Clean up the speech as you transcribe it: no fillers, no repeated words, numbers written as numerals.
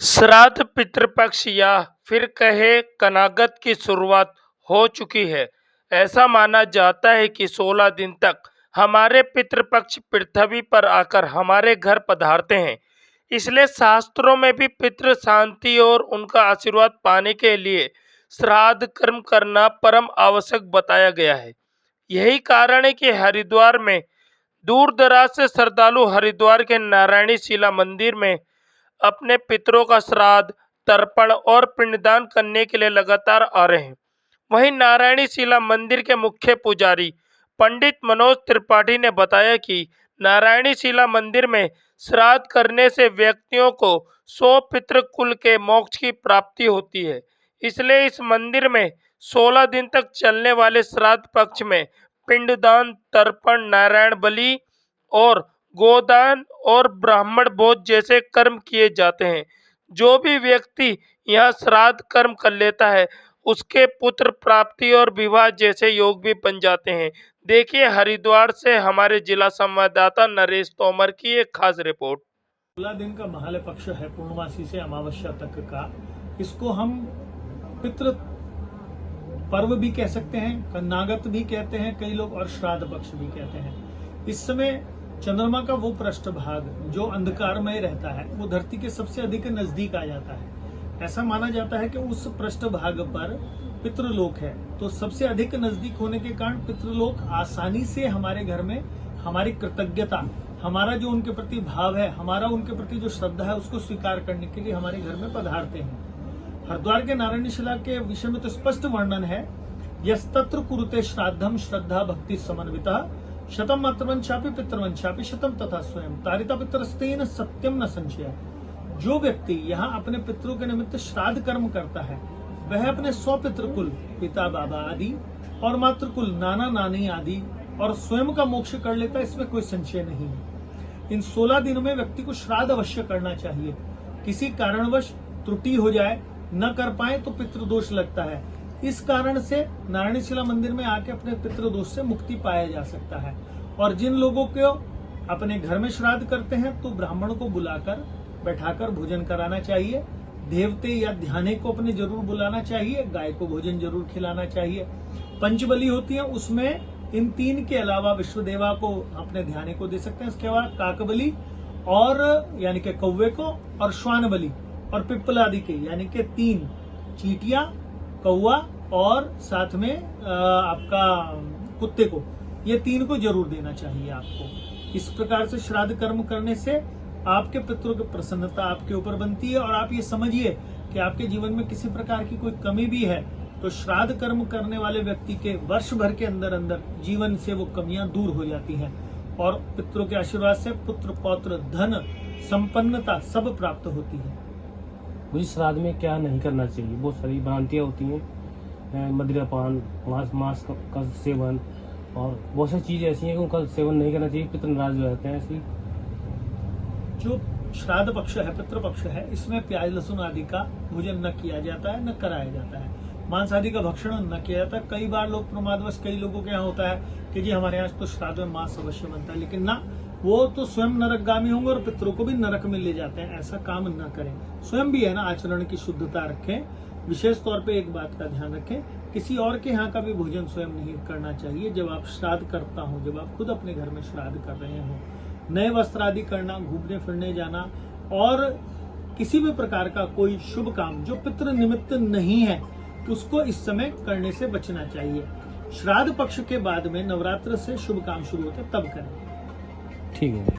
श्राद्ध पितृपक्ष या फिर कहे कनागत की शुरुआत हो चुकी है। ऐसा माना जाता है कि 16 दिन तक हमारे पितृपक्ष पृथ्वी पर आकर हमारे घर पधारते हैं। इसलिए शास्त्रों में भी पितृ शांति और उनका आशीर्वाद पाने के लिए श्राद्ध कर्म करना परम आवश्यक बताया गया है। यही कारण है कि हरिद्वार में दूर दराज से श्रद्धालु हरिद्वार के नारायणी शिला मंदिर में अपने पितरों का श्राद्ध, तर्पण और पिंडदान करने के लिए लगातार आ रहे हैं। वहीं नारायणी शिला मंदिर के मुख्य पुजारी पंडित मनोज त्रिपाठी ने बताया कि नारायणी शिला मंदिर में श्राद्ध करने से व्यक्तियों को 100 पितृकुल के मोक्ष की प्राप्ति होती है। इसलिए इस मंदिर में 16 दिन तक चलने वाले श्राद्ध पक्ष में पिंडदान, तर्पण, नारायण बलि और गोदान और ब्राह्मण भोज जैसे कर्म किए जाते हैं। जो भी व्यक्ति यहाँ श्राद्ध कर्म कर लेता है उसके पुत्र प्राप्ति और विवाह जैसे योग भी बन जाते हैं। देखिए हरिद्वार से हमारे जिला संवाददाता नरेश तोमर की एक खास रिपोर्ट। 16 दिन का महालय पक्ष है, पूर्णमासी से अमावस्या तक का। इसको हम पितृ पर्व भी कह सकते हैं, कन्नागत भी कहते हैं कई लोग, और श्राद्ध पक्ष भी कहते हैं। इस समय चंद्रमा का वो पृष्ठभाग जो अंधकारमय रहता है वो धरती के सबसे अधिक नजदीक आ जाता है। ऐसा माना जाता है कि उस पृष्ठभाग पर पितृलोक है, तो सबसे अधिक नजदीक होने के कारण पितृलोक आसानी से हमारे घर में हमारी कृतज्ञता, हमारा जो उनके प्रति भाव है, हमारा उनके प्रति जो श्रद्धा है उसको स्वीकार करने के लिए हमारे घर में पधारते हैं। हरिद्वार के नारायणी शिला के विषय में तो स्पष्ट वर्णन है, यस्तत्र कुरुते श्राद्धम श्रद्धा भक्ति समन्विता शतम मातृवंशापि पितृवंशापि शतम तथा स्वयं तारिता पितरस्तेन सत्यम न संशय। जो व्यक्ति यहाँ अपने पितरों के निमित्त श्राद्ध कर्म करता है वह अपने 100 पितृकुल, पिता बाबा आदि और मातृकुल, नाना नानी आदि और स्वयं का मोक्ष कर लेता है, इसमें कोई संशय नहीं है। इन 16 दिनों में व्यक्ति को श्राद्ध अवश्य करना चाहिए। किसी कारणवश त्रुटि हो जाए, न कर पाए तो पितृदोष लगता है। इस कारण से नारायणी शिला मंदिर में आके अपने पितृदोष से मुक्ति पाया जा सकता है। और जिन लोगों को अपने घर में श्राद्ध करते हैं तो ब्राह्मण को बुलाकर बैठाकर भोजन कराना चाहिए। देवते या ध्याने को अपने जरूर बुलाना चाहिए। गाय को भोजन जरूर खिलाना चाहिए। पंचबली होती है, उसमें इन 3 के अलावा विश्वदेवा को अपने ध्याने को दे सकते हैं। इसके बाद काकबली और यानी कि कौवे को, और श्वान बलि और पिप्पल आदि के यानी कि 3 चींटियां, कौवा और साथ में आपका कुत्ते को, ये 3 को जरूर देना चाहिए आपको। इस प्रकार से श्राद्ध कर्म करने से आपके पितरों की प्रसन्नता आपके ऊपर बनती है। और आप ये समझिए कि आपके जीवन में किसी प्रकार की कोई कमी भी है तो श्राद्ध कर्म करने वाले व्यक्ति के वर्ष भर के अंदर अंदर जीवन से वो कमियां दूर हो जाती हैं और पितरों के आशीर्वाद से पुत्र, पौत्र, धन, संपन्नता सब प्राप्त होती है। मुझे श्राद्ध में क्या नहीं करना चाहिए? बहुत सारी भ्रांतियाँ होती हैं, मदिरापान, मांस का सेवन और बहुत सारी चीजें ऐसी हैं कि उनका सेवन नहीं करना चाहिए, पितर नाराज हो जाते हैं। इसलिए जो श्राद्ध पक्ष है, पितृ पक्ष है, इसमें प्याज लहसुन आदि का भोजन न किया जाता है, न कराया जाता है। मांस आदि का भक्षण न किया जाता है। कई बार लोग प्रमादवश, कई लोगों के यहाँ होता है कि जी हमारे यहाँ तो श्राद्ध में मांस अवश्य बनता है, लेकिन ना, वो तो स्वयं नरकगामी होंगे और पितरों को भी नरक में ले जाते हैं। ऐसा काम न करें। स्वयं भी है ना, आचरण की शुद्धता रखें। विशेष तौर पे एक बात का ध्यान रखें, किसी और के यहाँ का भी भोजन स्वयं नहीं करना चाहिए। जब आप श्राद्ध करता हो, जब आप खुद अपने घर में श्राद्ध कर रहे हो, नए वस्त्र आदि करना, घूमने फिरने जाना और किसी भी प्रकार का कोई शुभ काम जो पितृ निमित्त नहीं है उसको इस समय करने से बचना चाहिए। श्राद्ध पक्ष के बाद में नवरात्र से शुभ काम शुरू होते तब करें। ठीक है।